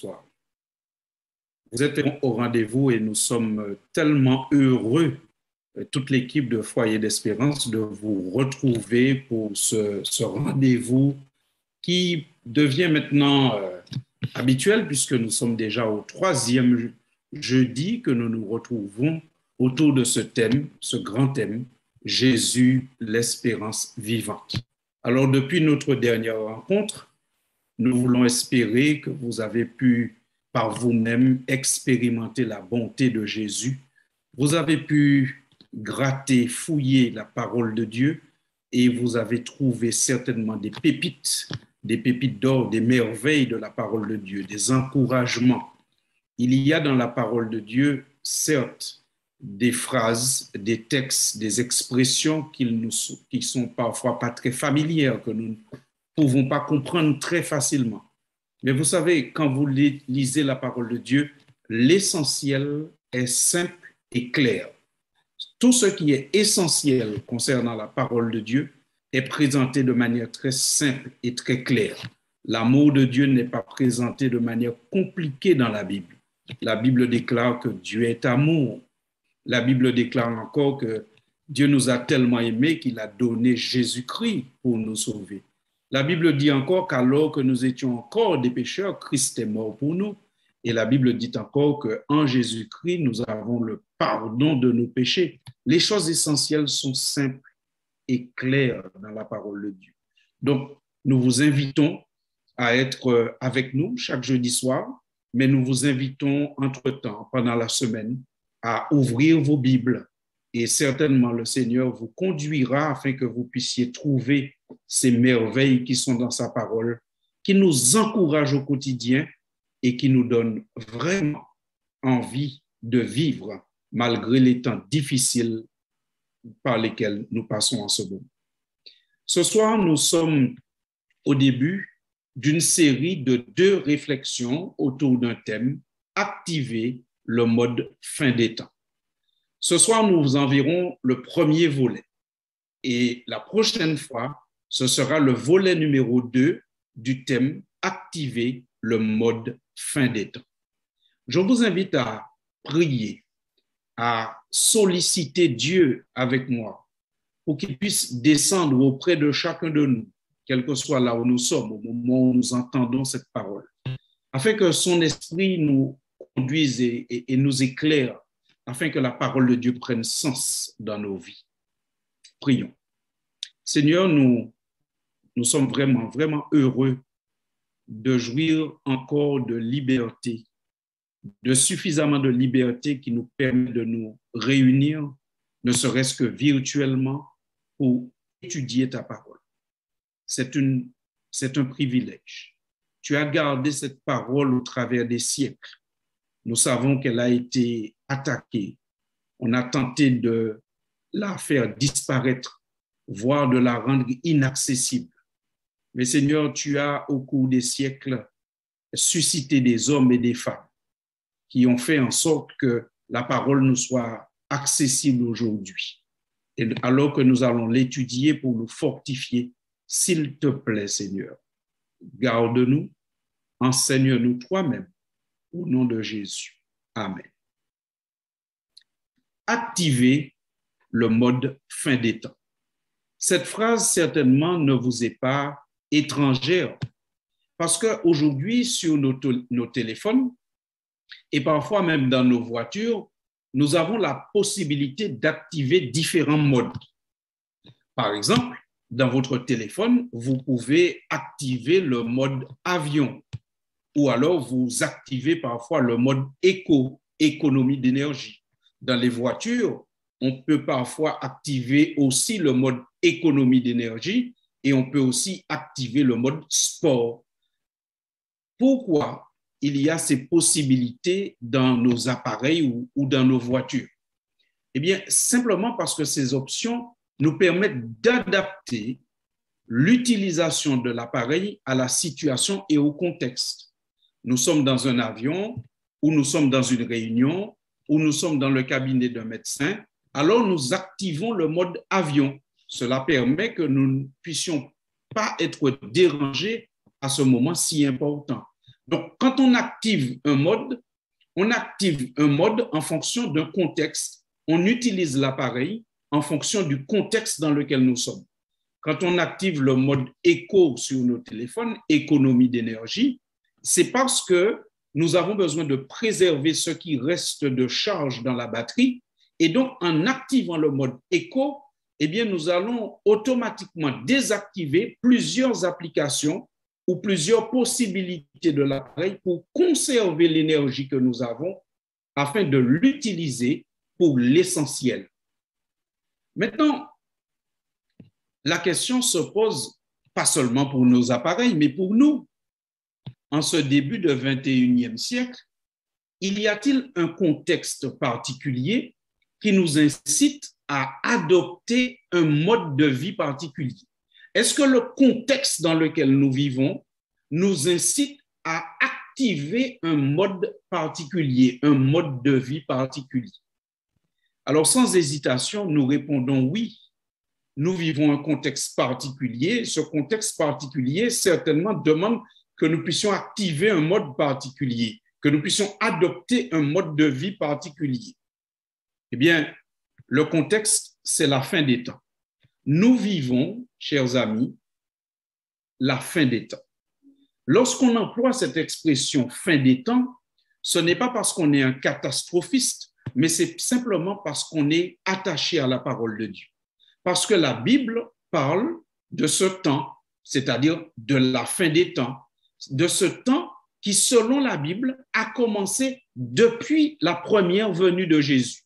soir. Vous êtes au rendez-vous et nous sommes tellement heureux, toute l'équipe de Foyer d'Espérance, de vous retrouver pour ce rendez-vous qui devient maintenant habituel puisque nous sommes déjà au 3e jeudi que nous nous retrouvons autour de ce thème, ce grand thème, Jésus, l'espérance vivante. Alors, depuis notre dernière rencontre, nous voulons espérer que vous avez pu, par vous-même, expérimenter la bonté de Jésus. Vous avez pu gratter, fouiller la parole de Dieu et vous avez trouvé certainement des pépites d'or, des merveilles de la parole de Dieu, des encouragements. Il y a dans la parole de Dieu, certes, des phrases, des textes, des expressions qui sont parfois pas très familières, que nous ne pouvons pas comprendre très facilement. Mais vous savez, quand vous lisez la parole de Dieu, l'essentiel est simple et clair. Tout ce qui est essentiel concernant la parole de Dieu est présenté de manière très simple et très claire. L'amour de Dieu n'est pas présenté de manière compliquée dans la Bible. La Bible déclare que Dieu est amour. La Bible déclare encore que Dieu nous a tellement aimés qu'il a donné Jésus-Christ pour nous sauver. La Bible dit encore qu'alors que nous étions encore des pécheurs, Christ est mort pour nous. Et la Bible dit encore qu'en Jésus-Christ, nous avons le pardon de nos péchés. Les choses essentielles sont simples et claires dans la parole de Dieu. Donc, nous vous invitons à être avec nous chaque jeudi soir, mais nous vous invitons entre-temps, pendant la semaine, à ouvrir vos Bibles et certainement le Seigneur vous conduira afin que vous puissiez trouver ces merveilles qui sont dans sa parole, qui nous encouragent au quotidien et qui nous donnent vraiment envie de vivre malgré les temps difficiles par lesquels nous passons en ce moment. Ce soir, nous sommes au début d'une série de 2 réflexions autour d'un thème, activer le mode fin des temps. Ce soir, nous en verrons le premier volet. Et la prochaine fois, ce sera le volet numéro 2 du thème activer le mode fin des temps. Je vous invite à prier, à solliciter Dieu avec moi pour qu'il puisse descendre auprès de chacun de nous, quel que soit là où nous sommes, au moment où nous entendons cette parole, afin que son esprit nous conduise et nous éclaire, afin que la parole de Dieu prenne sens dans nos vies. Prions. Seigneur, nous sommes vraiment, vraiment heureux de jouir encore de liberté, de suffisamment de liberté qui nous permet de nous réunir, ne serait-ce que virtuellement, pour étudier ta parole. C'est un privilège. Tu as gardé cette parole au travers des siècles. Nous savons qu'elle a été attaquée. On a tenté de la faire disparaître, voire de la rendre inaccessible. Mais Seigneur, tu as, au cours des siècles, suscité des hommes et des femmes qui ont fait en sorte que la parole nous soit accessible aujourd'hui. Et alors que nous allons l'étudier pour nous fortifier, s'il te plaît, Seigneur, garde-nous, enseigne-nous toi-même, au nom de Jésus. Amen. Activer le mode fin des temps. Cette phrase, certainement, ne vous est pas étrangère, parce qu'aujourd'hui, sur nos téléphones, et parfois même dans nos voitures, nous avons la possibilité d'activer différents modes. Par exemple, dans votre téléphone, vous pouvez activer le mode avion, ou alors vous activez parfois le mode économie d'énergie. Dans les voitures, on peut parfois activer aussi le mode économie d'énergie et on peut aussi activer le mode sport. Pourquoi il y a ces possibilités dans nos appareils ou dans nos voitures? Eh bien, simplement parce que ces options nous permettent d'adapter l'utilisation de l'appareil à la situation et au contexte. Nous sommes dans un avion, ou nous sommes dans une réunion, ou nous sommes dans le cabinet d'un médecin, alors nous activons le mode avion. Cela permet que nous ne puissions pas être dérangés à ce moment si important. Donc, quand on active un mode en fonction d'un contexte. On utilise l'appareil en fonction du contexte dans lequel nous sommes. Quand on active le mode éco sur nos téléphones, économie d'énergie, c'est parce que nous avons besoin de préserver ce qui reste de charge dans la batterie. Et donc, en activant le mode éco, eh bien, nous allons automatiquement désactiver plusieurs applications ou plusieurs possibilités de l'appareil pour conserver l'énergie que nous avons afin de l'utiliser pour l'essentiel. Maintenant, la question se pose pas seulement pour nos appareils, mais pour nous. En ce début du XXIe siècle, y a-t-il un contexte particulier qui nous incite à adopter un mode de vie particulier? Est-ce que le contexte dans lequel nous vivons nous incite à activer un mode particulier, un mode de vie particulier? Alors, sans hésitation, nous répondons oui. Nous vivons un contexte particulier. Ce contexte particulier, certainement, demande que nous puissions activer un mode particulier, que nous puissions adopter un mode de vie particulier. Eh bien, le contexte, c'est la fin des temps. Nous vivons, chers amis, la fin des temps. Lorsqu'on emploie cette expression fin des temps, ce n'est pas parce qu'on est un catastrophiste, mais c'est simplement parce qu'on est attaché à la parole de Dieu. Parce que la Bible parle de ce temps, c'est-à-dire de la fin des temps, de ce temps qui, selon la Bible, a commencé depuis la première venue de Jésus.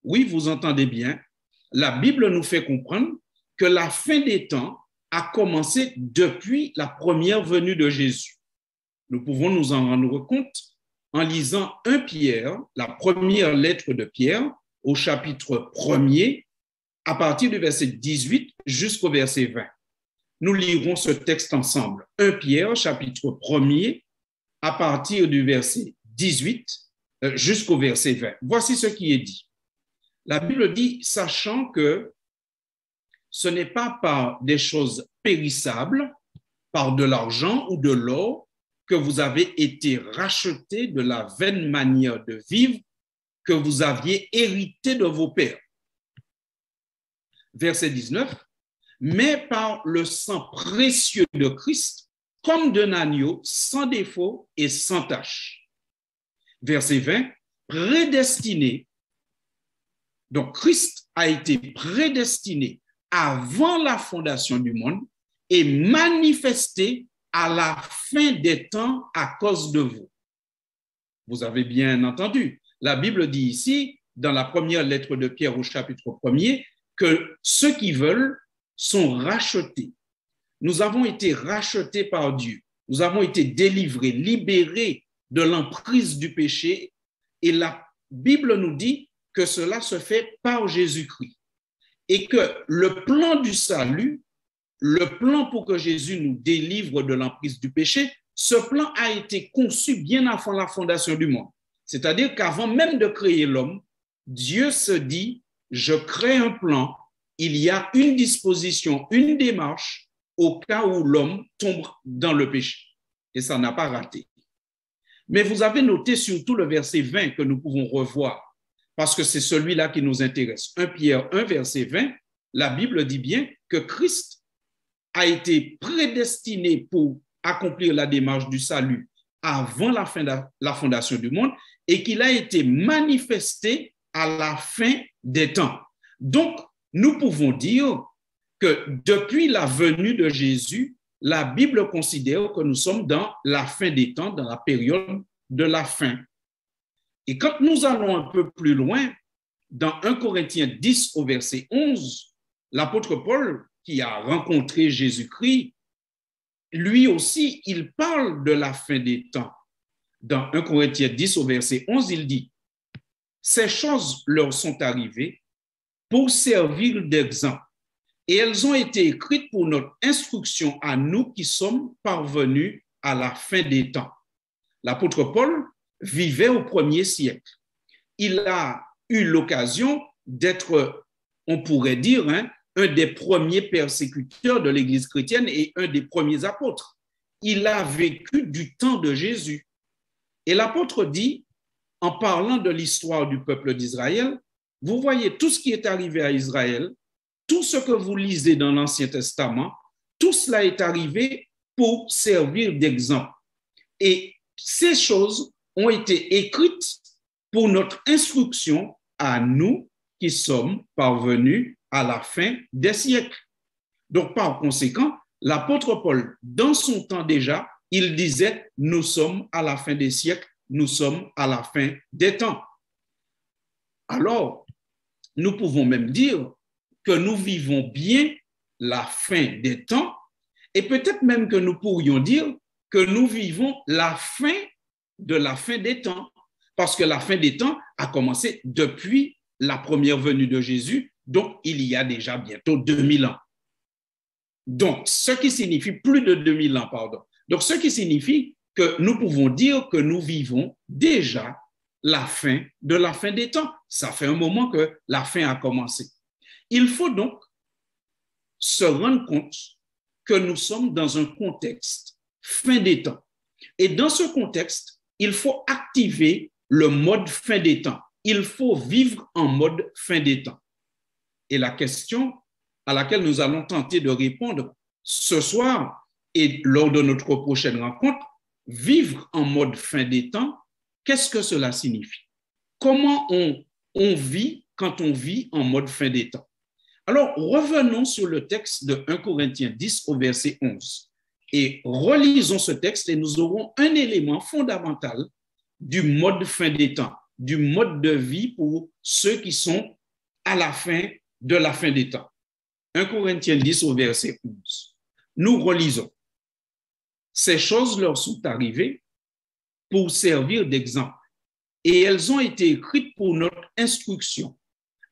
Oui, vous entendez bien, la Bible nous fait comprendre que la fin des temps a commencé depuis la première venue de Jésus. Nous pouvons nous en rendre compte en lisant 1 Pierre, la première lettre de Pierre, au chapitre 1er, à partir du verset 18 jusqu'au verset 20. Nous lirons ce texte ensemble. 1 Pierre, chapitre 1er, à partir du verset 18 jusqu'au verset 20. Voici ce qui est dit. La Bible dit, sachant que ce n'est pas par des choses périssables, par de l'argent ou de l'or, que vous avez été rachetés de la vaine manière de vivre que vous aviez hérité de vos pères. Verset 19. Mais par le sang précieux de Christ, comme d'un agneau sans défaut et sans tache. Verset 20, prédestiné. Donc, Christ a été prédestiné avant la fondation du monde et manifesté à la fin des temps à cause de vous. Vous avez bien entendu. La Bible dit ici, dans la première lettre de Pierre au chapitre 1er, que ceux qui veulent sont rachetés. Nous avons été rachetés par Dieu. Nous avons été délivrés, libérés de l'emprise du péché. Et la Bible nous dit que cela se fait par Jésus-Christ. Et que le plan du salut, le plan pour que Jésus nous délivre de l'emprise du péché, ce plan a été conçu bien avant la fondation du monde. C'est-à-dire qu'avant même de créer l'homme, Dieu se dit, je crée un plan. Il y a une disposition, une démarche au cas où l'homme tombe dans le péché. Et ça n'a pas raté. Mais vous avez noté surtout le verset 20 que nous pouvons revoir, parce que c'est celui-là qui nous intéresse. 1 Pierre 1, verset 20, la Bible dit bien que Christ a été prédestiné pour accomplir la démarche du salut avant la fondation du monde et qu'il a été manifesté à la fin des temps. Donc, nous pouvons dire que depuis la venue de Jésus, la Bible considère que nous sommes dans la fin des temps, dans la période de la fin. Et quand nous allons un peu plus loin, dans 1 Corinthiens 10 au verset 11, l'apôtre Paul, qui a rencontré Jésus-Christ, lui aussi, il parle de la fin des temps. Dans 1 Corinthiens 10 au verset 11, il dit « Ces choses leur sont arrivées pour servir d'exemple. Et elles ont été écrites pour notre instruction à nous qui sommes parvenus à la fin des temps. » L'apôtre Paul vivait au 1er siècle. Il a eu l'occasion d'être, on pourrait dire, un des premiers persécuteurs de l'Église chrétienne et un des premiers apôtres. il a vécu du temps de Jésus. Et l'apôtre dit, en parlant de l'histoire du peuple d'Israël, vous voyez tout ce qui est arrivé à Israël, tout ce que vous lisez dans l'Ancien Testament, tout cela est arrivé pour servir d'exemple. Et ces choses ont été écrites pour notre instruction à nous qui sommes parvenus à la fin des siècles. Donc, par conséquent, l'apôtre Paul, dans son temps déjà, il disait, nous sommes à la fin des siècles, nous sommes à la fin des temps. Alors, nous pouvons même dire que nous vivons bien la fin des temps et peut-être même que nous pourrions dire que nous vivons la fin de la fin des temps, parce que la fin des temps a commencé depuis la première venue de Jésus, donc il y a déjà bientôt 2000 ans. Donc, ce qui signifie plus de 2000 ans, pardon. Donc, ce qui signifie que nous pouvons dire que nous vivons déjà la fin de la fin des temps. Ça fait un moment que la fin a commencé. Il faut donc se rendre compte que nous sommes dans un contexte fin des temps. Et dans ce contexte, il faut activer le mode fin des temps. Il faut vivre en mode fin des temps. Et la question à laquelle nous allons tenter de répondre ce soir et lors de notre prochaine rencontre, vivre en mode fin des temps, qu'est-ce que cela signifie? Comment on vit quand on vit en mode fin des temps? Alors, revenons sur le texte de 1 Corinthiens 10 au verset 11 et relisons ce texte et nous aurons un élément fondamental du mode fin des temps, du mode de vie pour ceux qui sont à la fin de la fin des temps. 1 Corinthiens 10 au verset 11. Nous relisons. Ces choses leur sont arrivées pour servir d'exemple et elles ont été écrites pour notre instruction,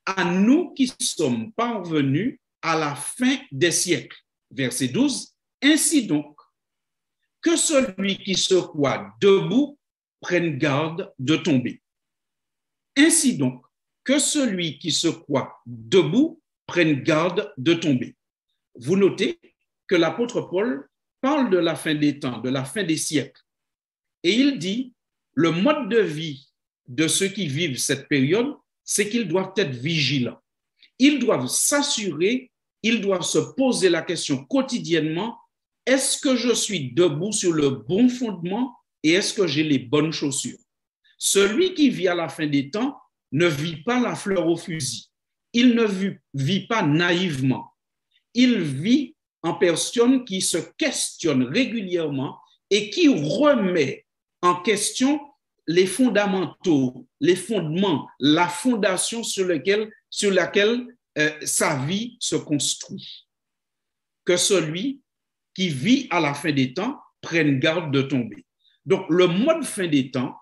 à nous qui sommes parvenus à la fin des siècles. Verset 12. Ainsi donc, que celui qui se croit debout prenne garde de tomber. Ainsi donc, que celui qui se croit debout prenne garde de tomber. Vous notez que l'apôtre Paul parle de la fin des temps, de la fin des siècles. Et il dit, le mode de vie de ceux qui vivent cette période, c'est qu'ils doivent être vigilants. Ils doivent s'assurer, ils doivent se poser la question quotidiennement, est-ce que je suis debout sur le bon fondement et est-ce que j'ai les bonnes chaussures? Celui qui vit à la fin des temps ne vit pas la fleur au fusil. Il ne vit pas naïvement. Il vit en personne qui se questionne régulièrement et qui remet en question les fondamentaux, les fondements, la fondation sur laquelle sa vie se construit. Que celui qui vit à la fin des temps prenne garde de tomber. Donc, le mode fin des temps,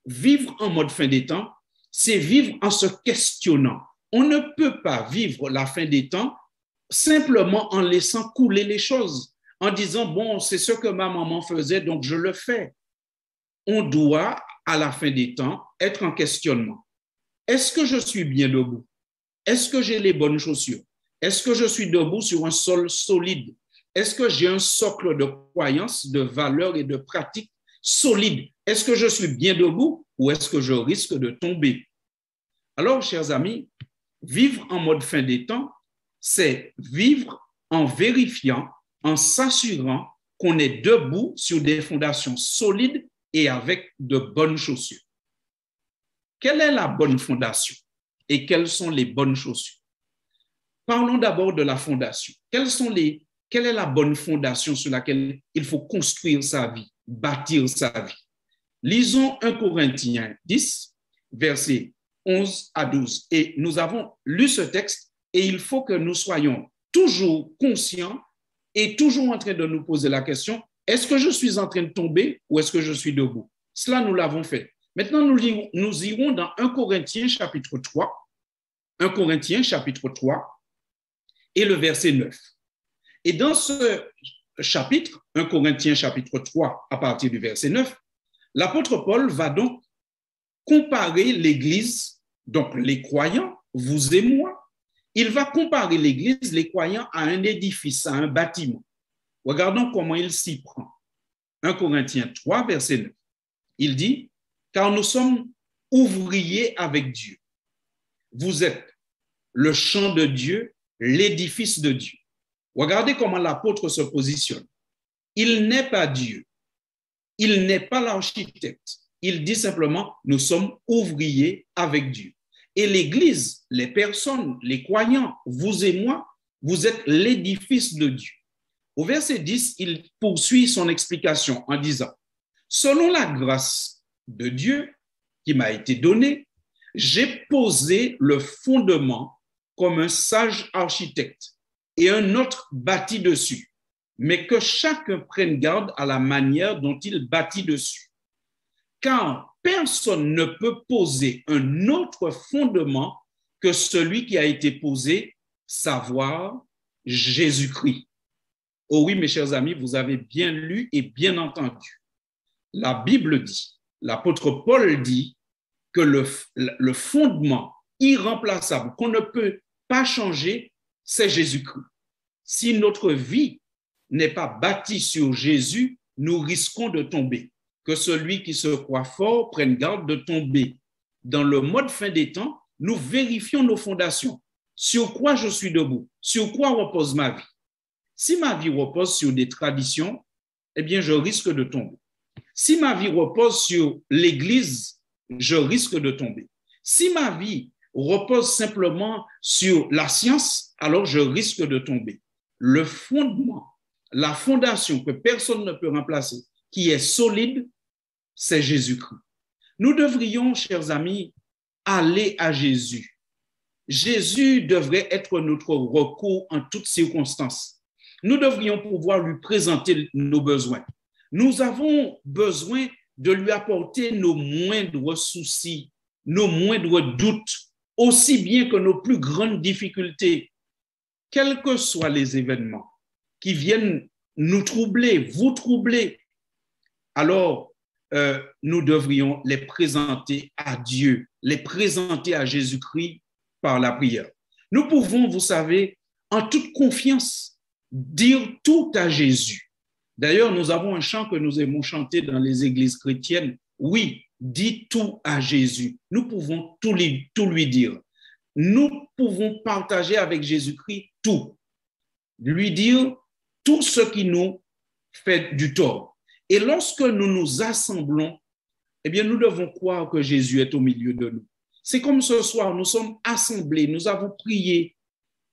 vivre en mode fin des temps, c'est vivre en se questionnant. On ne peut pas vivre la fin des temps simplement en laissant couler les choses, en disant, bon, c'est ce que ma maman faisait, donc je le fais. On doit, à la fin des temps, être en questionnement. Est-ce que je suis bien debout? Est-ce que j'ai les bonnes chaussures? Est-ce que je suis debout sur un sol solide? Est-ce que j'ai un socle de croyances, de valeurs et de pratiques solides? Est-ce que je suis bien debout ou est-ce que je risque de tomber? Alors, chers amis, vivre en mode fin des temps, c'est vivre en vérifiant, en s'assurant qu'on est debout sur des fondations solides et avec de bonnes chaussures. Quelle est la bonne fondation et quelles sont les bonnes chaussures? Parlons d'abord de la fondation. Quelle est la bonne fondation sur laquelle il faut construire sa vie, bâtir sa vie? Lisons 1 Corinthiens 10, versets 11 à 12. Et nous avons lu ce texte et il faut que nous soyons toujours conscients et toujours en train de nous poser la question, est-ce que je suis en train de tomber ou est-ce que je suis debout? Cela, nous l'avons fait. Maintenant, nous irons dans 1 Corinthiens chapitre 3, 1 Corinthiens chapitre 3 et le verset 9. Et dans ce chapitre, 1 Corinthiens chapitre 3, à partir du verset 9, l'apôtre Paul va donc comparer l'Église, donc les croyants, vous et moi, il va comparer l'Église, les croyants, à un édifice, à un bâtiment. Regardons comment il s'y prend. 1 Corinthiens 3, verset 9. Il dit, car nous sommes ouvriers avec Dieu. Vous êtes le champ de Dieu, l'édifice de Dieu. Regardez comment l'apôtre se positionne. Il n'est pas Dieu. Il n'est pas l'architecte. Il dit simplement, nous sommes ouvriers avec Dieu. Et l'Église, les personnes, les croyants, vous et moi, vous êtes l'édifice de Dieu. Au verset 10, il poursuit son explication en disant, selon la grâce de Dieu qui m'a été donnée, j'ai posé le fondement comme un sage architecte et un autre bâtit dessus, mais que chacun prenne garde à la manière dont il bâtit dessus. Car personne ne peut poser un autre fondement que celui qui a été posé, savoir Jésus-Christ. Oh oui, mes chers amis, vous avez bien lu et bien entendu. La Bible dit, l'apôtre Paul dit que le fondement irremplaçable qu'on ne peut pas changer, c'est Jésus-Christ. Si notre vie n'est pas bâtie sur Jésus, nous risquons de tomber. Que celui qui se croit fort prenne garde de tomber. Dans le mode fin des temps, nous vérifions nos fondations. Sur quoi je suis debout? Sur quoi repose ma vie? Si ma vie repose sur des traditions, eh bien, je risque de tomber. Si ma vie repose sur l'Église, je risque de tomber. Si ma vie repose simplement sur la science, alors je risque de tomber. Le fondement, la fondation que personne ne peut remplacer, qui est solide, c'est Jésus-Christ. Nous devrions, chers amis, aller à Jésus. Jésus devrait être notre recours en toutes circonstances. Nous devrions pouvoir lui présenter nos besoins. Nous avons besoin de lui apporter nos moindres soucis, nos moindres doutes, aussi bien que nos plus grandes difficultés, quels que soient les événements qui viennent nous troubler, vous troubler. Alors, nous devrions les présenter à Dieu, les présenter à Jésus-Christ par la prière. Nous pouvons, vous savez, en toute confiance, dire tout à Jésus. D'ailleurs, nous avons un chant que nous aimons chanter dans les églises chrétiennes. Oui, dis tout à Jésus. Nous pouvons tout lui dire. Nous pouvons partager avec Jésus-Christ tout. Lui dire tout ce qui nous fait du tort. Et lorsque nous nous assemblons, eh bien, nous devons croire que Jésus est au milieu de nous. C'est comme ce soir, nous sommes assemblés, nous avons prié.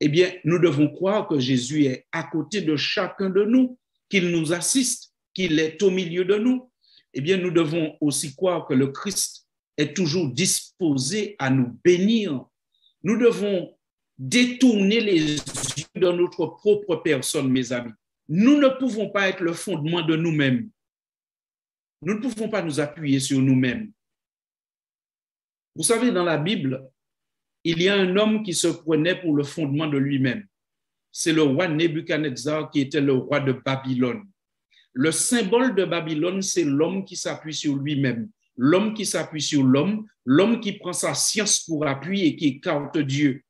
Eh bien, nous devons croire que Jésus est à côté de chacun de nous, qu'il nous assiste, qu'il est au milieu de nous. Eh bien, nous devons aussi croire que le Christ est toujours disposé à nous bénir. Nous devons détourner les yeux de notre propre personne, mes amis. Nous ne pouvons pas être le fondement de nous-mêmes. Nous ne pouvons pas nous appuyer sur nous-mêmes. Vous savez, dans la Bible, il y a un homme qui se prenait pour le fondement de lui-même. C'est le roi Nebuchadnezzar qui était le roi de Babylone. Le symbole de Babylone, c'est l'homme qui s'appuie sur lui-même, l'homme qui s'appuie sur l'homme, l'homme qui prend sa science pour appui et qui écarte Dieu.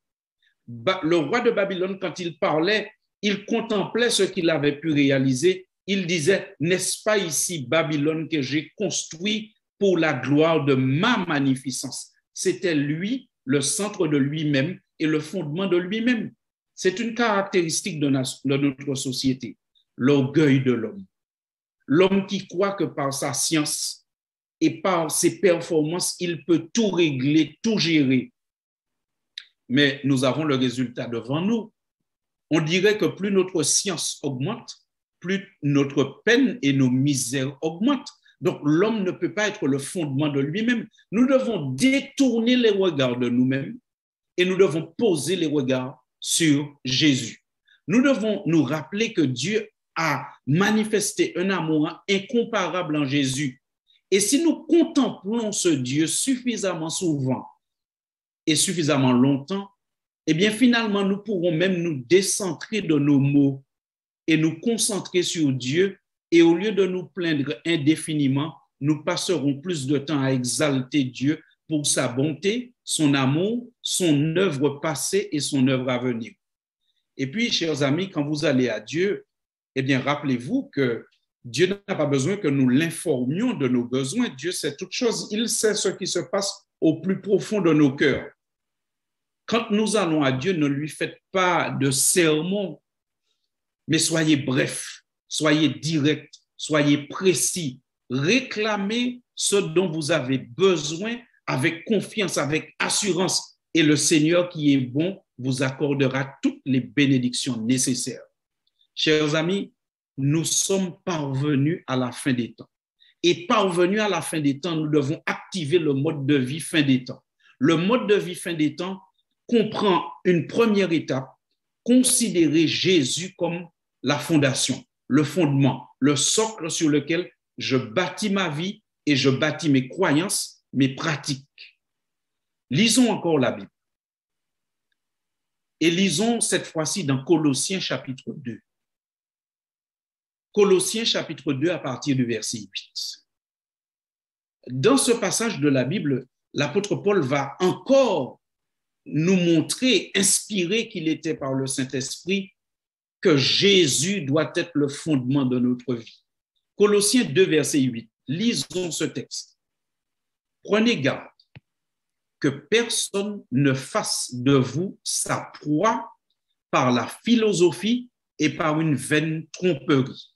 Le roi de Babylone, quand il parlait, il contemplait ce qu'il avait pu réaliser. Il disait, n'est-ce pas ici Babylone que j'ai construit pour la gloire de ma magnificence? C'était lui, le centre de lui-même et le fondement de lui-même. C'est une caractéristique de notre société, l'orgueil de l'homme. L'homme qui croit que par sa science et par ses performances, il peut tout régler, tout gérer. Mais nous avons le résultat devant nous. On dirait que plus notre science augmente, plus notre peine et nos misères augmentent. Donc, l'homme ne peut pas être le fondement de lui-même. Nous devons détourner les regards de nous-mêmes et nous devons poser les regards sur Jésus. Nous devons nous rappeler que Dieu a manifesté un amour incomparable en Jésus. Et si nous contemplons ce Dieu suffisamment souvent et suffisamment longtemps, eh bien, finalement, nous pourrons même nous décentrer de nos maux et nous concentrer sur Dieu. Et au lieu de nous plaindre indéfiniment, nous passerons plus de temps à exalter Dieu pour sa bonté, son amour, son œuvre passée et son œuvre à venir. Et puis, chers amis, quand vous allez à Dieu, eh bien, rappelez-vous que Dieu n'a pas besoin que nous l'informions de nos besoins. Dieu sait toutes choses. Il sait ce qui se passe au plus profond de nos cœurs. Quand nous allons à Dieu, ne lui faites pas de sermon, mais soyez bref, soyez direct, soyez précis. Réclamez ce dont vous avez besoin avec confiance, avec assurance. Et le Seigneur qui est bon vous accordera toutes les bénédictions nécessaires. Chers amis, nous sommes parvenus à la fin des temps. Et parvenus à la fin des temps, nous devons activer le mode de vie fin des temps. Le mode de vie fin des temps comprend une première étape, considérer Jésus comme la fondation, le fondement, le socle sur lequel je bâtis ma vie et je bâtis mes croyances, mes pratiques. Lisons encore la Bible. Et lisons cette fois-ci dans Colossiens chapitre 2. Colossiens chapitre 2 à partir du verset 8. Dans ce passage de la Bible, l'apôtre Paul va encore nous montrer, inspiré qu'il était par le Saint-Esprit, que Jésus doit être le fondement de notre vie. Colossiens 2, verset 8. Lisons ce texte. Prenez garde que personne ne fasse de vous sa proie par la philosophie et par une vaine tromperie,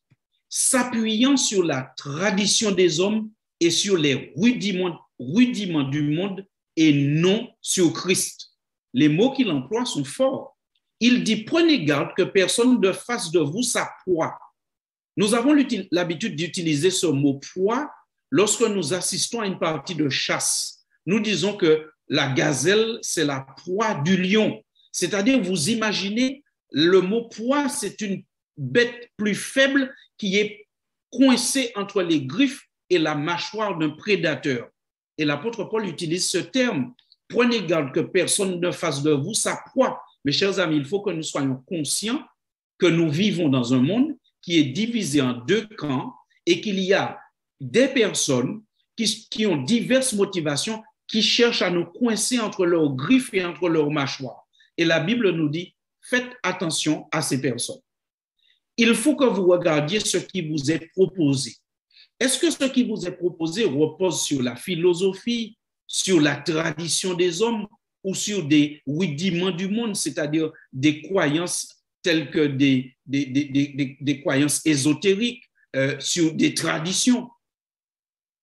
s'appuyant sur la tradition des hommes et sur les rudiments du monde et non sur Christ. Les mots qu'il emploie sont forts. Il dit, prenez garde que personne ne fasse de vous sa proie. Nous avons l'habitude d'utiliser ce mot proie lorsque nous assistons à une partie de chasse. Nous disons que la gazelle, c'est la proie du lion. C'est-à-dire, vous imaginez, le mot proie, c'est une bête plus faible qui est coincée entre les griffes et la mâchoire d'un prédateur. Et l'apôtre Paul utilise ce terme. Prenez garde que personne ne fasse de vous sa proie. Mes chers amis, il faut que nous soyons conscients que nous vivons dans un monde qui est divisé en deux camps et qu'il y a des personnes qui ont diverses motivations, qui cherchent à nous coincer entre leurs griffes et entre leurs mâchoires. Et la Bible nous dit, faites attention à ces personnes. Il faut que vous regardiez ce qui vous est proposé. Est-ce que ce qui vous est proposé repose sur la philosophie, sur la tradition des hommes ou sur des rudiments du monde, c'est-à-dire des croyances telles que des croyances ésotériques, sur des traditions?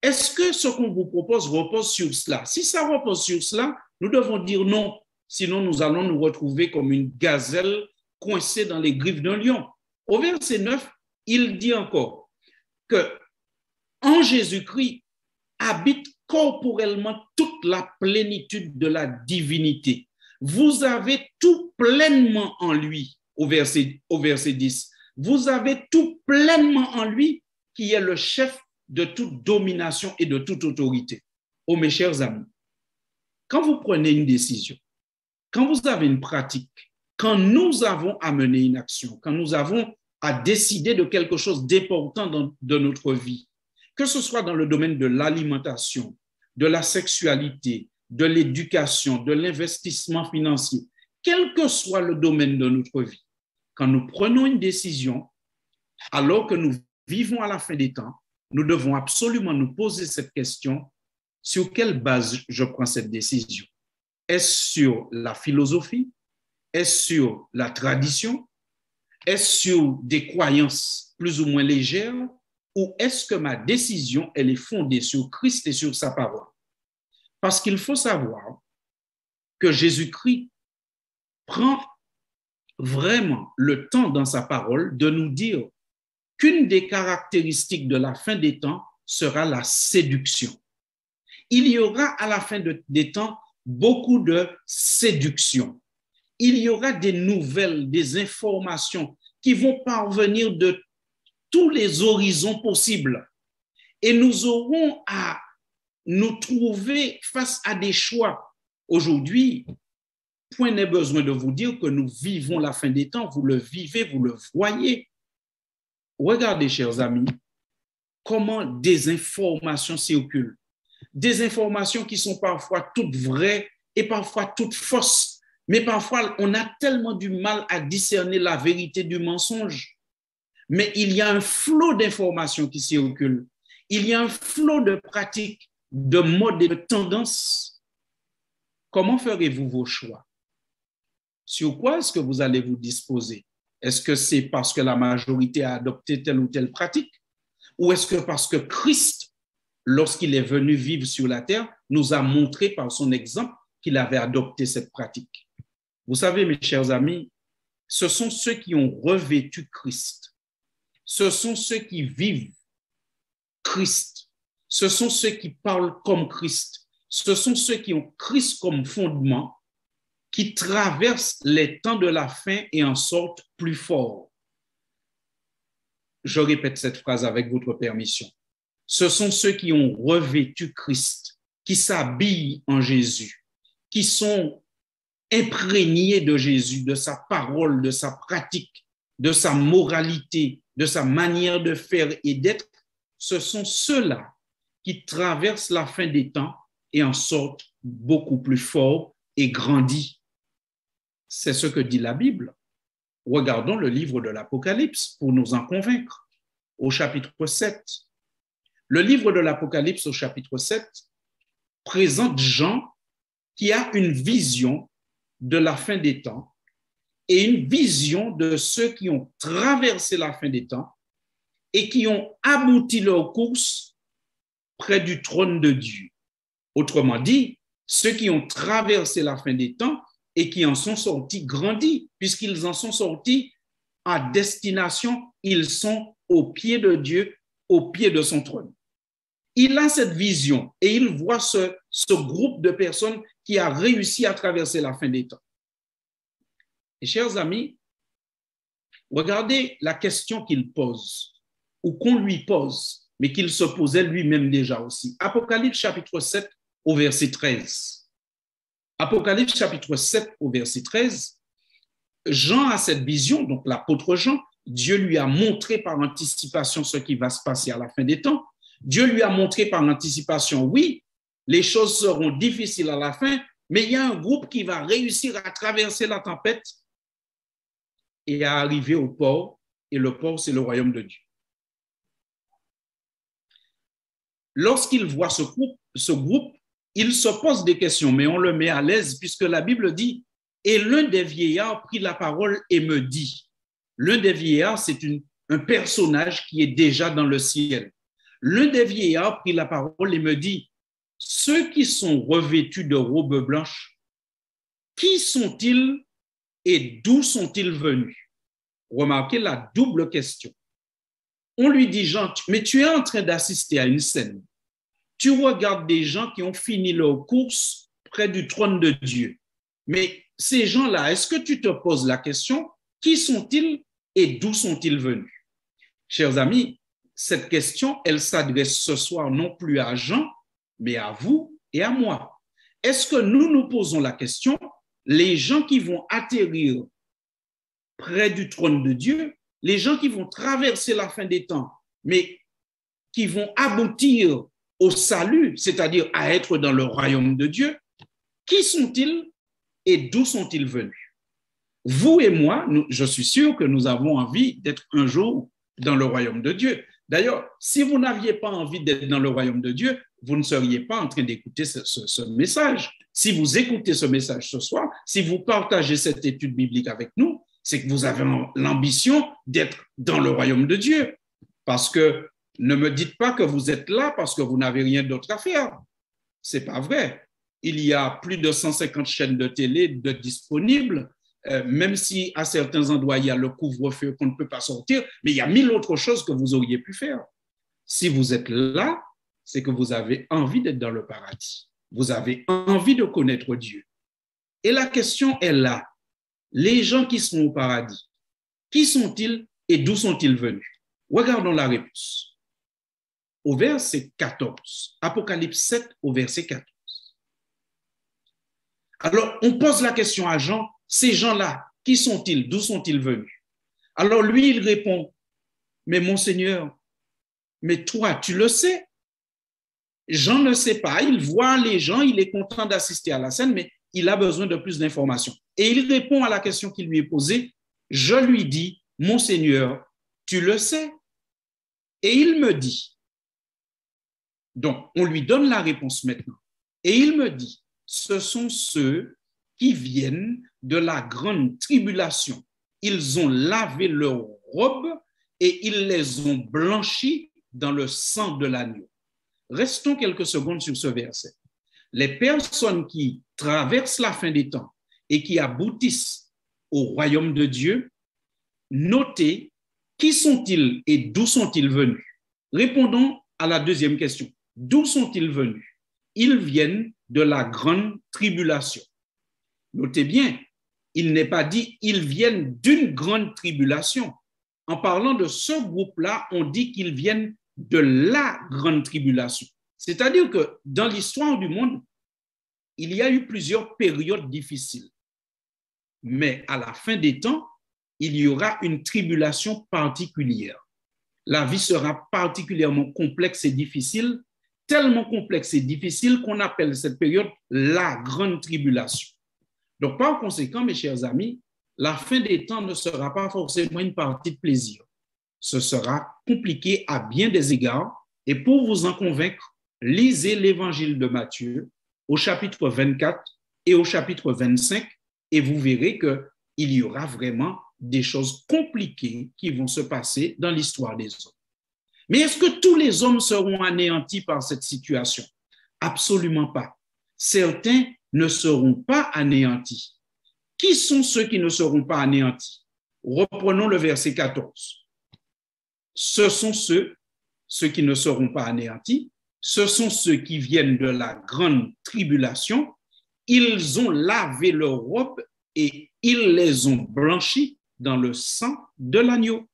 Est-ce que ce qu'on vous propose repose sur cela? Si ça repose sur cela, nous devons dire non. Sinon, nous allons nous retrouver comme une gazelle coincée dans les griffes d'un lion. Au verset 9, il dit encore que en Jésus-Christ habite corporellement toute la plénitude de la divinité. Vous avez tout pleinement en lui, au verset 10. Vous avez tout pleinement en lui qui est le chef de toute domination et de toute autorité. Oh mes chers amis, quand vous prenez une décision, quand vous avez une pratique, quand nous avons à mener une action, quand nous avons à décider de quelque chose d'important de notre vie, que ce soit dans le domaine de l'alimentation, de la sexualité, de l'éducation, de l'investissement financier, quel que soit le domaine de notre vie, quand nous prenons une décision, alors que nous vivons à la fin des temps, nous devons absolument nous poser cette question: sur quelle base je prends cette décision? Est-ce sur la philosophie? Est-ce sur la tradition? Est-ce sur des croyances plus ou moins légères? Ou est-ce que ma décision, elle est fondée sur Christ et sur sa parole? Parce qu'il faut savoir que Jésus-Christ prend vraiment le temps dans sa parole de nous dire qu'une des caractéristiques de la fin des temps sera la séduction. Il y aura à la fin des temps beaucoup de séduction. Il y aura des nouvelles, des informations qui vont parvenir de tous les horizons possibles. Et nous aurons à nous trouver face à des choix. Aujourd'hui, point n'est besoin de vous dire que nous vivons la fin des temps. Vous le vivez, vous le voyez. Regardez, chers amis, comment des informations circulent. Des informations qui sont parfois toutes vraies et parfois toutes fausses. Mais parfois, on a tellement du mal à discerner la vérité du mensonge. mais il y a un flot d'informations qui circulent. Il y a un flot de pratiques, de modes et de tendances. Comment ferez-vous vos choix? Sur quoi est-ce que vous allez vous disposer? Est-ce que c'est parce que la majorité a adopté telle ou telle pratique? Ou est-ce que parce que Christ, lorsqu'il est venu vivre sur la terre, nous a montré par son exemple qu'il avait adopté cette pratique? Vous savez, mes chers amis, ce sont ceux qui ont revêtu Christ. Ce sont ceux qui vivent Christ. Ce sont ceux qui parlent comme Christ. Ce sont ceux qui ont Christ comme fondement, qui traversent les temps de la fin et en sortent plus forts. Je répète cette phrase avec votre permission. Ce sont ceux qui ont revêtu Christ, qui s'habillent en Jésus, qui sont imprégnés de Jésus, de sa parole, de sa pratique, de sa moralité, de sa manière de faire et d'être. Ce sont ceux-là qui traversent la fin des temps et en sortent beaucoup plus forts et grandis. C'est ce que dit la Bible. Regardons le livre de l'Apocalypse pour nous en convaincre. Au chapitre 7, le livre de l'Apocalypse au chapitre 7 présente Jean qui a une vision de la fin des temps et une vision de ceux qui ont traversé la fin des temps et qui ont abouti leur course près du trône de Dieu. Autrement dit, ceux qui ont traversé la fin des temps et qui en sont sortis grandis, puisqu'ils en sont sortis à destination, ils sont au pied de Dieu, au pied de son trône. Il a cette vision et il voit ce groupe de personnes qui a réussi à traverser la fin des temps. Et chers amis, regardez la question qu'il pose ou qu'on lui pose, mais qu'il se posait lui-même déjà aussi. Apocalypse chapitre 7 au verset 13. Apocalypse chapitre 7 au verset 13, Jean a cette vision, donc l'apôtre Jean, Dieu lui a montré par anticipation ce qui va se passer à la fin des temps. Dieu lui a montré par anticipation, oui, les choses seront difficiles à la fin, mais il y a un groupe qui va réussir à traverser la tempête et à arriver au port, et le port, c'est le royaume de Dieu. Lorsqu'il voit ce groupe, il se pose des questions, mais on le met à l'aise puisque la Bible dit « Et l'un des vieillards prit la parole et me dit ». L'un des vieillards, c'est un personnage qui est déjà dans le ciel. L'un des vieillards prit la parole et me dit « Ceux qui sont revêtus de robes blanches, qui sont-ils et d'où sont-ils venus ?» Remarquez la double question. On lui dit « Jean, mais tu es en train d'assister à une scène. Tu regardes des gens qui ont fini leur course près du trône de Dieu. Mais ces gens-là, est-ce que tu te poses la question, qui sont-ils et d'où sont-ils venus ?» Chers amis, cette question, elle s'adresse ce soir non plus à Jean, mais à vous et à moi. Est-ce que nous nous posons la question, les gens qui vont atterrir près du trône de Dieu, les gens qui vont traverser la fin des temps, mais qui vont aboutir au salut, c'est-à-dire à être dans le royaume de Dieu, qui sont-ils et d'où sont-ils venus? Vous et moi, je suis sûr que nous avons envie d'être un jour dans le royaume de Dieu. D'ailleurs, si vous n'aviez pas envie d'être dans le royaume de Dieu, vous ne seriez pas en train d'écouter ce message. Si vous écoutez ce message ce soir, si vous partagez cette étude biblique avec nous, c'est que vous avez l'ambition d'être dans le royaume de Dieu. Parce que ne me dites pas que vous êtes là parce que vous n'avez rien d'autre à faire. Ce n'est pas vrai. Il y a plus de 150 chaînes de télé disponibles, même si à certains endroits, il y a le couvre-feu qu'on ne peut pas sortir, mais il y a 1000 autres choses que vous auriez pu faire. Si vous êtes là, c'est que vous avez envie d'être dans le paradis. Vous avez envie de connaître Dieu. Et la question est là. Les gens qui sont au paradis, qui sont-ils et d'où sont-ils venus? Regardons la réponse. Au verset 14, Apocalypse 7 au verset 14. Alors, on pose la question à Jean, ces gens-là, qui sont-ils? D'où sont-ils venus? Alors, lui, il répond, mais mon Seigneur, mais toi, tu le sais. Jean ne sait pas, il voit les gens, il est content d'assister à la scène, mais il a besoin de plus d'informations. Et il répond à la question qui lui est posée, je lui dis, mon Seigneur, tu le sais. Et il me dit, donc on lui donne la réponse maintenant, et il me dit, ce sont ceux qui viennent de la grande tribulation. Ils ont lavé leurs robes et ils les ont blanchis dans le sang de l'agneau. Restons quelques secondes sur ce verset. Les personnes qui traversent la fin des temps et qui aboutissent au royaume de Dieu, notez qui sont-ils et d'où sont-ils venus? Répondons à la deuxième question. D'où sont-ils venus? Ils viennent de la grande tribulation. Notez bien, il n'est pas dit ils viennent d'une grande tribulation. En parlant de ce groupe-là, on dit qu'ils viennent de la grande tribulation. C'est-à-dire que dans l'histoire du monde, il y a eu plusieurs périodes difficiles. Mais à la fin des temps, il y aura une tribulation particulière. La vie sera particulièrement complexe et difficile, tellement complexe et difficile qu'on appelle cette période la grande tribulation. Donc, par conséquent, mes chers amis, la fin des temps ne sera pas forcément une partie de plaisir. Ce sera compliqué à bien des égards. Et pour vous en convaincre, lisez l'évangile de Matthieu au chapitre 24 et au chapitre 25 et vous verrez qu'il y aura vraiment des choses compliquées qui vont se passer dans l'histoire des hommes. Mais est-ce que tous les hommes seront anéantis par cette situation? Absolument pas. Certains ne seront pas anéantis. Qui sont ceux qui ne seront pas anéantis? Reprenons le verset 14. Ce sont ceux qui ne seront pas anéantis, ce sont ceux qui viennent de la grande tribulation. Ils ont lavé leurs robes et ils les ont blanchis dans le sang de l'agneau.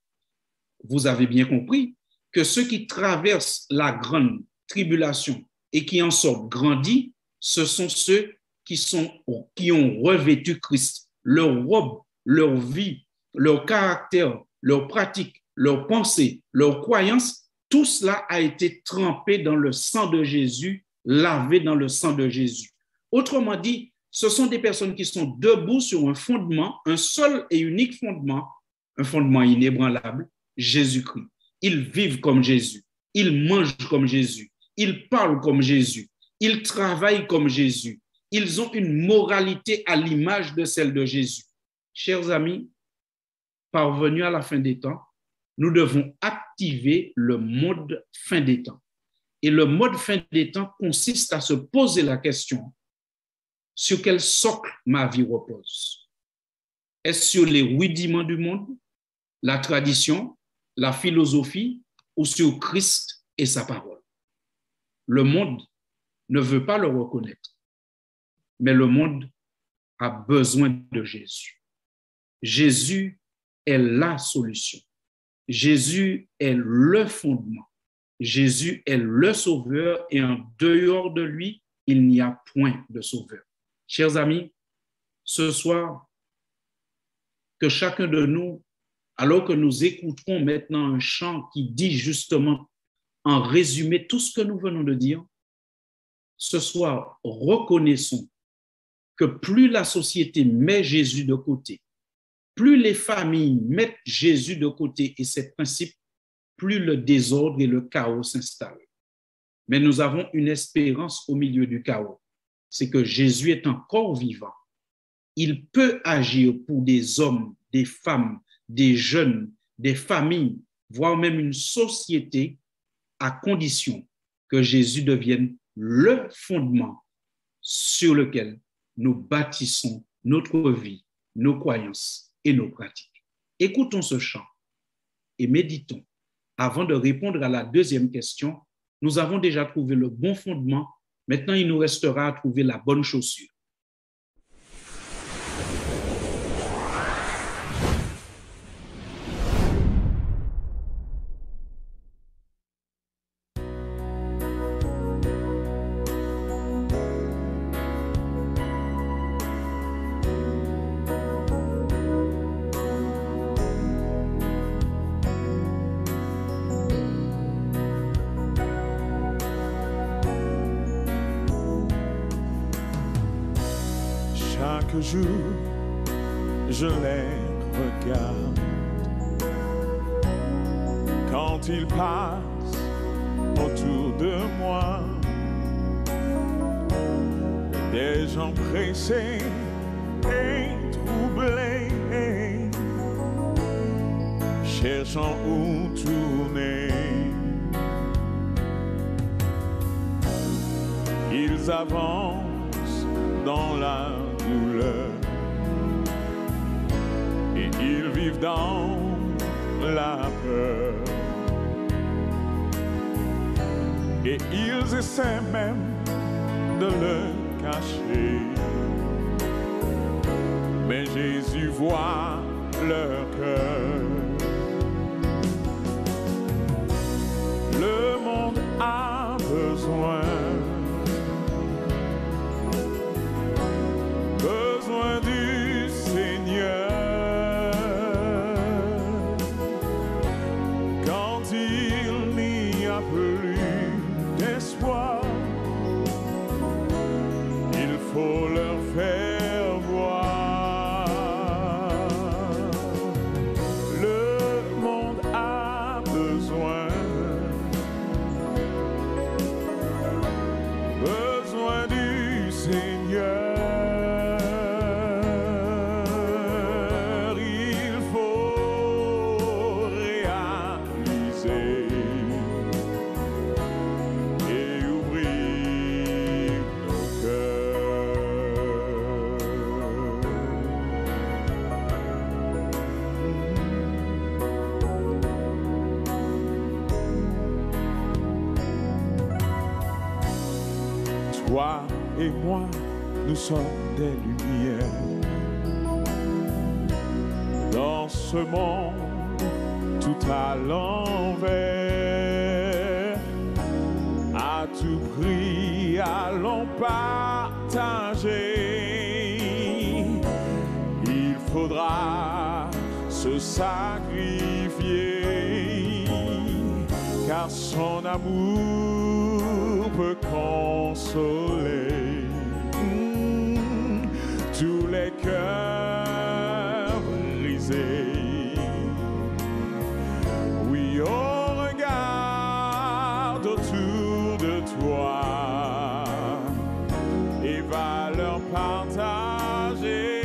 Vous avez bien compris que ceux qui traversent la grande tribulation et qui en sortent grandis, ce sont ceux qui ont revêtu Christ. Leur robe, leur vie, leur caractère, leur pratique, leurs pensées, leurs croyances, tout cela a été trempé dans le sang de Jésus, lavé dans le sang de Jésus. Autrement dit, ce sont des personnes qui sont debout sur un fondement, un seul et unique fondement, un fondement inébranlable, Jésus-Christ. Ils vivent comme Jésus, ils mangent comme Jésus, ils parlent comme Jésus, ils travaillent comme Jésus, ils ont une moralité à l'image de celle de Jésus. Chers amis, parvenus à la fin des temps, nous devons activer le mode fin des temps. Et le mode fin des temps consiste à se poser la question: sur quel socle ma vie repose? Est-ce sur les rudiments du monde, la tradition, la philosophie ou sur Christ et sa parole? Le monde ne veut pas le reconnaître, mais le monde a besoin de Jésus. Jésus est la solution. Jésus est le fondement. Jésus est le sauveur et en dehors de lui, il n'y a point de sauveur. Chers amis, ce soir, que chacun de nous, alors que nous écouterons maintenant un chant qui dit justement en résumé tout ce que nous venons de dire, ce soir, reconnaissons que plus la société met Jésus de côté, plus les familles mettent Jésus de côté et ses principes, plus le désordre et le chaos s'installent. Mais nous avons une espérance au milieu du chaos, c'est que Jésus est encore vivant. Il peut agir pour des hommes, des femmes, des jeunes, des familles, voire même une société, à condition que Jésus devienne le fondement sur lequel nous bâtissons notre vie, nos croyances et nos pratiques. Écoutons ce chant et méditons. Avant de répondre à la deuxième question, nous avons déjà trouvé le bon fondement. Maintenant, il nous restera à trouver la bonne chaussure. Chaque jour, je les regarde quand il passe autour de moi. Des gens pressés et troublés, cherchant où tourner. Ils avancent dans la douleur et ils vivent dans la peur. Et ils essaient même de le cacher. Mais Jésus voit leur cœur. Le monde a besoin du Seigneur. Quand il n'y a plus d'espoir, il faut leur faire voir. Le monde a besoin du Seigneur. Toi et moi, nous sommes des lumières dans ce monde tout à l'envers. À tout prix, allons partager. Il faudra se sacrifier, car son amour peut consoler tous les cœurs brisés. Oui, oh, regarde autour de toi et va leur partager.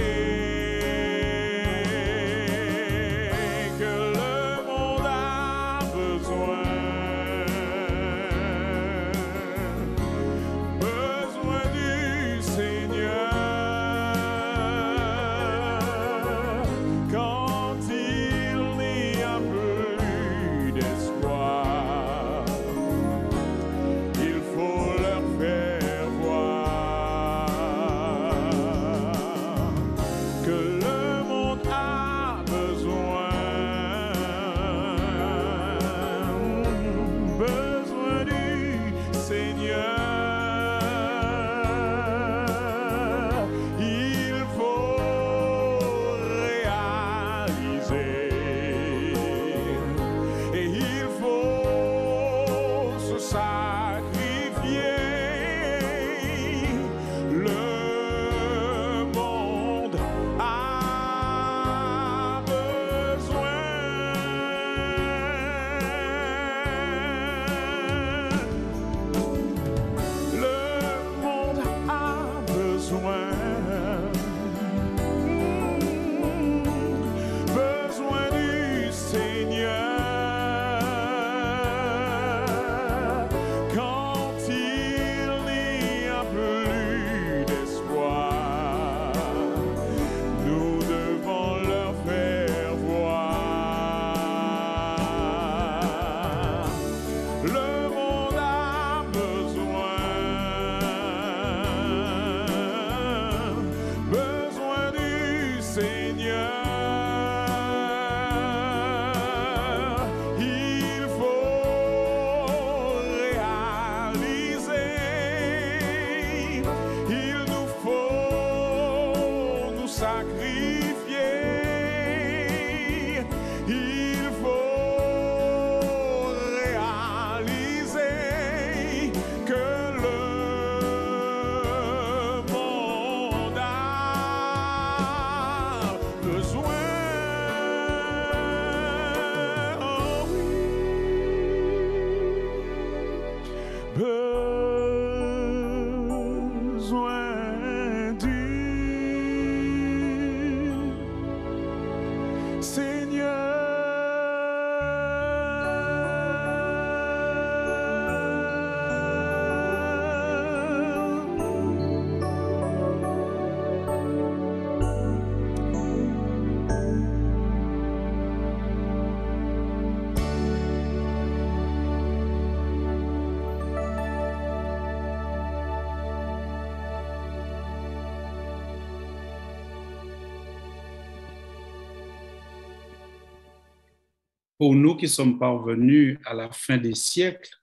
Pour nous qui sommes parvenus à la fin des siècles,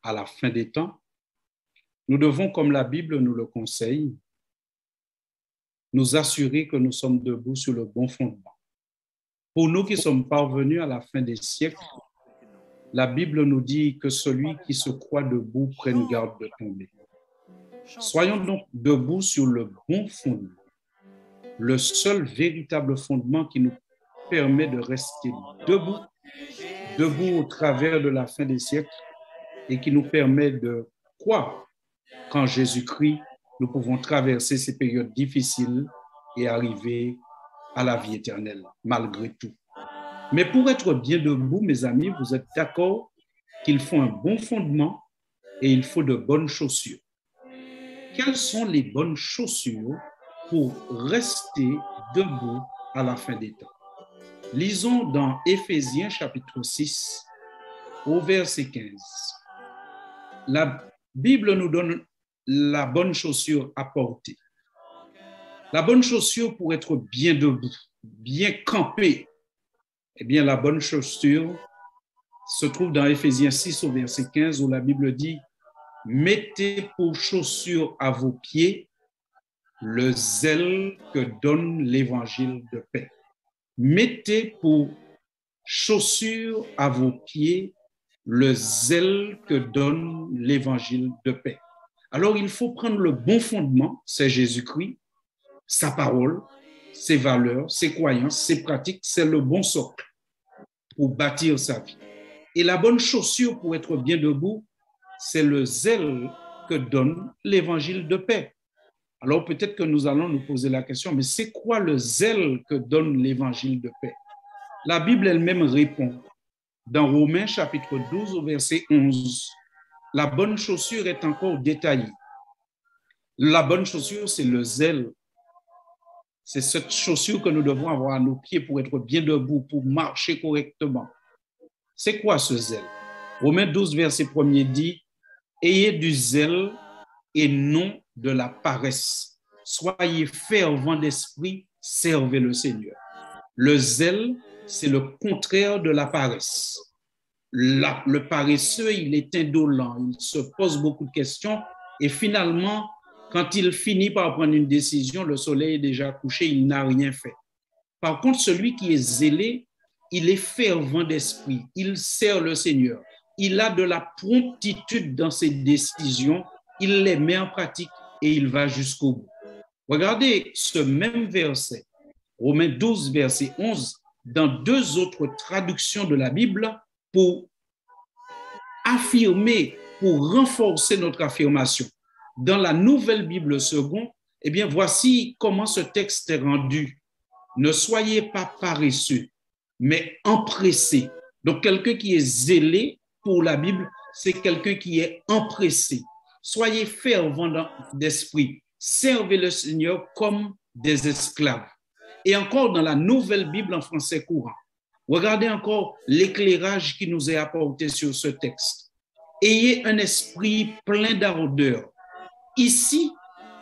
à la fin des temps, nous devons, comme la Bible nous le conseille, nous assurer que nous sommes debout sur le bon fondement. Pour nous qui sommes parvenus à la fin des siècles, la Bible nous dit que celui qui se croit debout prenne garde de tomber. Soyons donc debout sur le bon fondement, le seul véritable fondement qui nous permet de rester debout au travers de la fin des siècles et qui nous permet de croire qu'en Jésus-Christ, nous pouvons traverser ces périodes difficiles et arriver à la vie éternelle, malgré tout. Mais pour être bien debout, mes amis, vous êtes d'accord qu'il faut un bon fondement et il faut de bonnes chaussures. Quelles sont les bonnes chaussures pour rester debout à la fin des temps? Lisons dans Éphésiens chapitre 6 au verset 15. La Bible nous donne la bonne chaussure à porter. La bonne chaussure pour être bien debout, bien campé. Eh bien, la bonne chaussure se trouve dans Éphésiens 6 au verset 15 où la Bible dit « Mettez pour chaussure à vos pieds le zèle que donne l'évangile de paix. » Mettez pour chaussure à vos pieds le zèle que donne l'évangile de paix. Alors, il faut prendre le bon fondement, c'est Jésus-Christ, sa parole, ses valeurs, ses croyances, ses pratiques, c'est le bon socle pour bâtir sa vie. Et la bonne chaussure pour être bien debout, c'est le zèle que donne l'évangile de paix. Alors peut-être que nous allons nous poser la question, mais c'est quoi le zèle que donne l'évangile de paix? La Bible elle-même répond dans Romains chapitre 12 au verset 11. La bonne chaussure est encore détaillée. La bonne chaussure, c'est le zèle. C'est cette chaussure que nous devons avoir à nos pieds pour être bien debout, pour marcher correctement. C'est quoi ce zèle? Romains 12, verset 1er dit « Ayez du zèle et non de la paresse. Soyez fervents d'esprit, servez le Seigneur. » Le zèle, c'est le contraire de la paresse. Le paresseux, il est indolent, il se pose beaucoup de questions et finalement, quand il finit par prendre une décision, le soleil est déjà couché, il n'a rien fait. Par contre, celui qui est zélé, il est fervent d'esprit, il sert le Seigneur, il a de la promptitude dans ses décisions, il les met en pratique et il va jusqu'au bout. Regardez ce même verset, Romains 12, verset 11, dans deux autres traductions de la Bible pour affirmer, pour renforcer notre affirmation. Dans la Nouvelle Bible seconde, eh bien, voici comment ce texte est rendu. Ne soyez pas paresseux, mais empressés. Donc, quelqu'un qui est zélé pour la Bible, c'est quelqu'un qui est empressé. Soyez fervents d'esprit. Servez le Seigneur comme des esclaves. Et encore dans la Nouvelle Bible en français courant, regardez encore l'éclairage qui nous est apporté sur ce texte. Ayez un esprit plein d'ardeur. Ici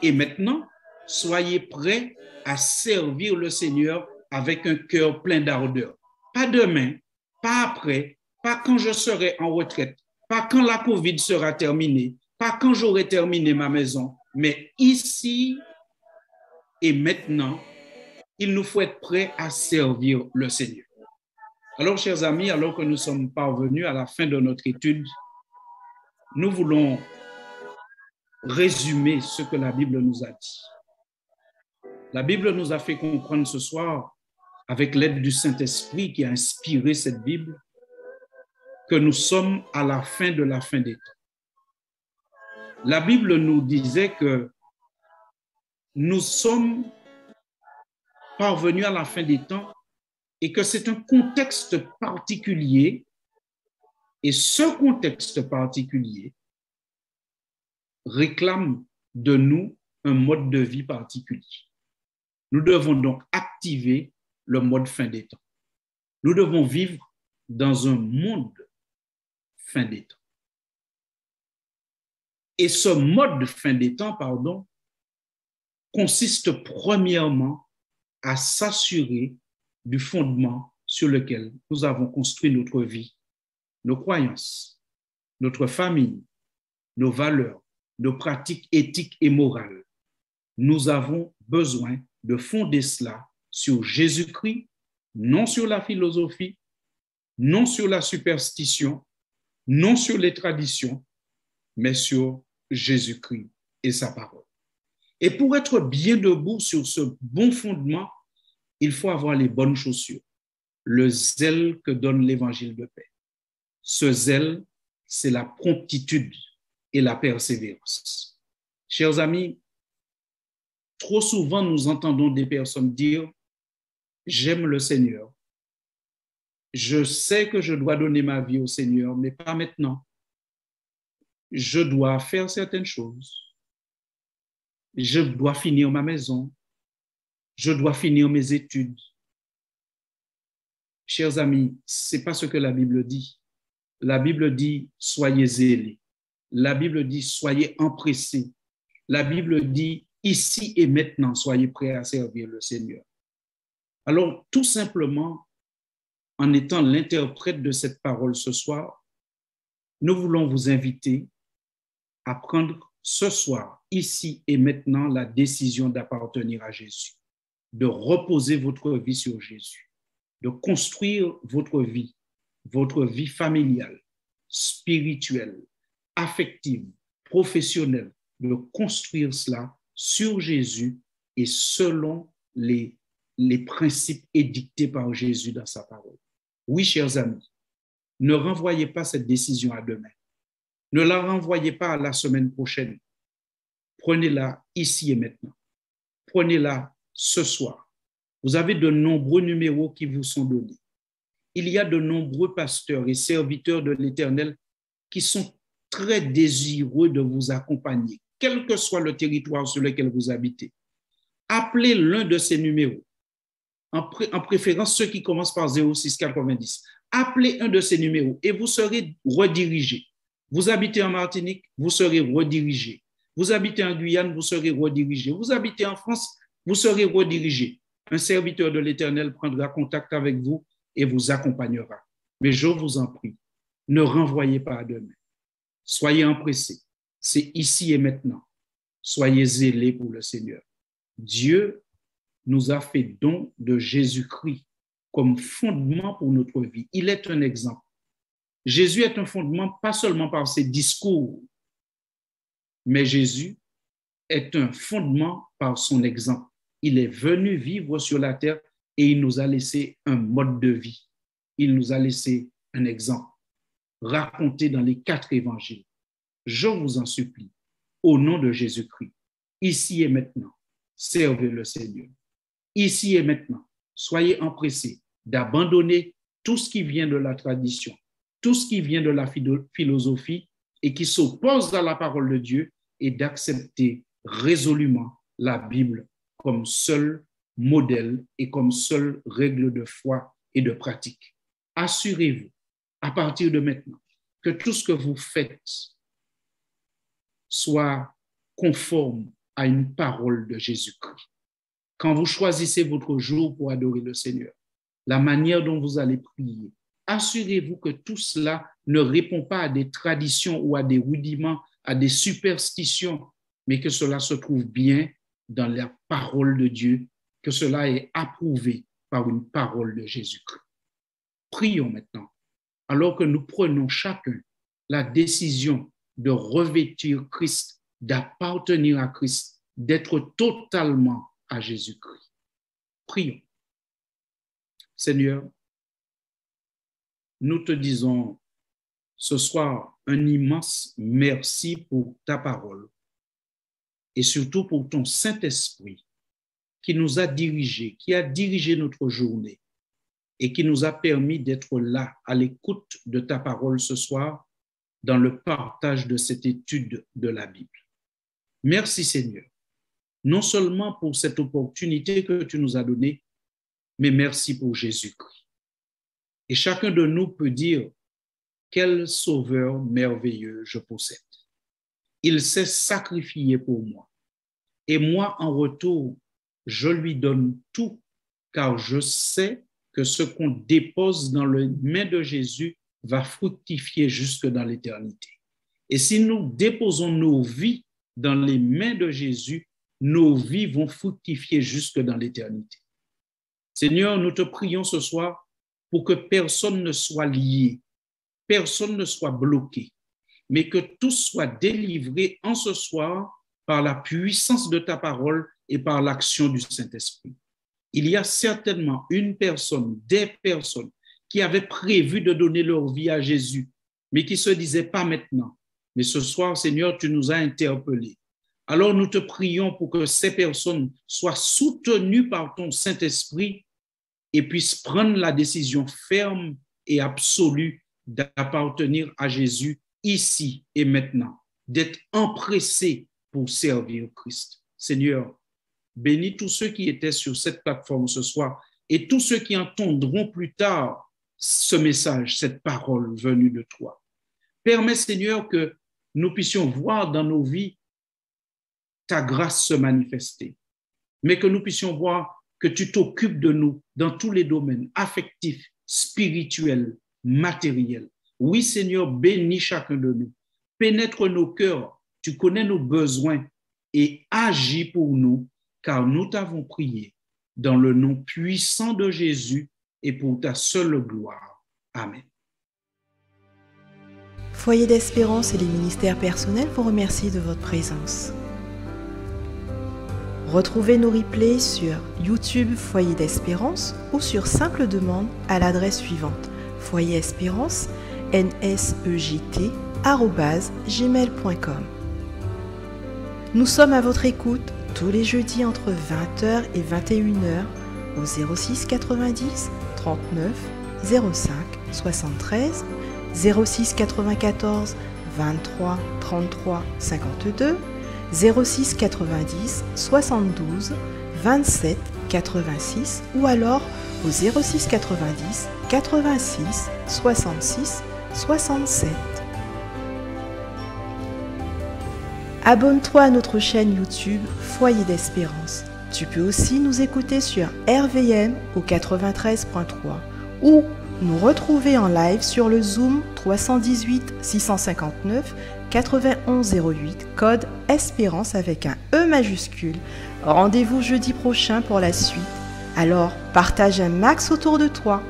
et maintenant, soyez prêts à servir le Seigneur avec un cœur plein d'ardeur. Pas demain, pas après, pas quand je serai en retraite, pas quand la COVID sera terminée, pas quand j'aurai terminé ma maison, mais ici et maintenant, il nous faut être prêts à servir le Seigneur. Alors, chers amis, alors que nous sommes parvenus à la fin de notre étude, nous voulons résumer ce que la Bible nous a dit. La Bible nous a fait comprendre ce soir, avec l'aide du Saint-Esprit qui a inspiré cette Bible, que nous sommes à la fin de la fin des temps. La Bible nous disait que nous sommes parvenus à la fin des temps et que c'est un contexte particulier, et ce contexte particulier réclame de nous un mode de vie particulier. Nous devons donc activer le mode fin des temps. Nous devons vivre dans un monde fin des temps. Et ce mode fin des temps, consiste premièrement à s'assurer du fondement sur lequel nous avons construit notre vie, nos croyances, notre famille, nos valeurs, nos pratiques éthiques et morales. Nous avons besoin de fonder cela sur Jésus-Christ, non sur la philosophie, non sur la superstition, non sur les traditions, mais sur Jésus-Christ et sa parole. Et pour être bien debout sur ce bon fondement, il faut avoir les bonnes chaussures, le zèle que donne l'évangile de paix. Ce zèle, c'est la promptitude et la persévérance. Chers amis, trop souvent nous entendons des personnes dire « J'aime le Seigneur, je sais que je dois donner ma vie au Seigneur, mais pas maintenant. Je dois faire certaines choses. Je dois finir ma maison. Je dois finir mes études. » Chers amis, ce n'est pas ce que la Bible dit. La Bible dit « Soyez zélés ». La Bible dit « Soyez empressés ». La Bible dit « Ici et maintenant, soyez prêts à servir le Seigneur ». Alors, tout simplement, en étant l'interprète de cette parole ce soir, nous voulons vous inviter à prendre ce soir, ici et maintenant, la décision d'appartenir à Jésus, de reposer votre vie sur Jésus, de construire votre vie familiale, spirituelle, affective, professionnelle, de construire cela sur Jésus et selon les principes édictés par Jésus dans sa parole. Oui, chers amis, ne renvoyez pas cette décision à demain. Ne la renvoyez pas à la semaine prochaine. Prenez-la ici et maintenant. Prenez-la ce soir. Vous avez de nombreux numéros qui vous sont donnés. Il y a de nombreux pasteurs et serviteurs de l'Éternel qui sont très désireux de vous accompagner, quel que soit le territoire sur lequel vous habitez. Appelez l'un de ces numéros, en préférence ceux qui commencent par 0690. Appelez un de ces numéros et vous serez redirigé. Vous habitez en Martinique, vous serez redirigé. Vous habitez en Guyane, vous serez redirigé. Vous habitez en France, vous serez redirigé. Un serviteur de l'Éternel prendra contact avec vous et vous accompagnera. Mais je vous en prie, ne renvoyez pas à demain. Soyez empressés. C'est ici et maintenant. Soyez zélés pour le Seigneur. Dieu nous a fait don de Jésus-Christ comme fondement pour notre vie. Il est un exemple. Jésus est un fondement pas seulement par ses discours, mais Jésus est un fondement par son exemple. Il est venu vivre sur la terre et il nous a laissé un mode de vie. Il nous a laissé un exemple raconté dans les 4 évangiles. Je vous en supplie, au nom de Jésus-Christ, ici et maintenant, servez le Seigneur. Ici et maintenant, soyez empressés d'abandonner tout ce qui vient de la tradition, tout ce qui vient de la philosophie et qui s'oppose à la parole de Dieu et d'accepter résolument la Bible comme seul modèle et comme seule règle de foi et de pratique. Assurez-vous, à partir de maintenant, que tout ce que vous faites soit conforme à une parole de Jésus-Christ. Quand vous choisissez votre jour pour adorer le Seigneur, la manière dont vous allez prier, assurez-vous que tout cela ne répond pas à des traditions ou à des rudiments, à des superstitions, mais que cela se trouve bien dans la parole de Dieu, que cela est approuvé par une parole de Jésus-Christ. Prions maintenant, alors que nous prenons chacun la décision de revêtir Christ, d'appartenir à Christ, d'être totalement à Jésus-Christ. Prions. Seigneur, nous te disons ce soir un immense merci pour ta parole et surtout pour ton Saint-Esprit qui nous a dirigés, qui a dirigé notre journée et qui nous a permis d'être là à l'écoute de ta parole ce soir dans le partage de cette étude de la Bible. Merci Seigneur, non seulement pour cette opportunité que tu nous as donnée, mais merci pour Jésus-Christ. Et chacun de nous peut dire, quel sauveur merveilleux je possède. Il s'est sacrifié pour moi. Et moi, en retour, je lui donne tout, car je sais que ce qu'on dépose dans les mains de Jésus va fructifier jusque dans l'éternité. Et si nous déposons nos vies dans les mains de Jésus, nos vies vont fructifier jusque dans l'éternité. Seigneur, nous te prions ce soir pour que personne ne soit lié, personne ne soit bloqué, mais que tout soit délivré en ce soir par la puissance de ta parole et par l'action du Saint-Esprit. Il y a certainement une personne, des personnes qui avaient prévu de donner leur vie à Jésus, mais qui se disaient pas maintenant. Mais ce soir, Seigneur, tu nous as interpellés. Alors nous te prions pour que ces personnes soient soutenues par ton Saint-Esprit et puissent prendre la décision ferme et absolue d'appartenir à Jésus ici et maintenant, d'être empressés pour servir Christ. Seigneur, bénis tous ceux qui étaient sur cette plateforme ce soir et tous ceux qui entendront plus tard ce message, cette parole venue de toi. Permets, Seigneur, que nous puissions voir dans nos vies ta grâce se manifester, mais que nous puissions voir que tu t'occupes de nous dans tous les domaines affectifs, spirituels, matériels. Oui, Seigneur, bénis chacun de nous. Pénètre nos cœurs, tu connais nos besoins et agis pour nous, car nous t'avons prié dans le nom puissant de Jésus et pour ta seule gloire. Amen. Foyer d'Espérance et les ministères personnels vous remercient de votre présence. Retrouvez nos replays sur YouTube Foyer d'Espérance ou sur simple demande à l'adresse suivante foyerespérance@gmail.com. Nous sommes à votre écoute tous les jeudis entre 20h et 21h au 06 90 39 05 73 06 94 23 33 52 06 90 72 27 86 ou alors au 06 90 86 66 67. Abonne-toi à notre chaîne YouTube Foyer d'Espérance. Tu peux aussi nous écouter sur RVM au 93.3 ou nous retrouver en live sur le Zoom 318 659 9108 code Espérance avec un E majuscule. Rendez-vous jeudi prochain pour la suite. Alors, partage un max autour de toi.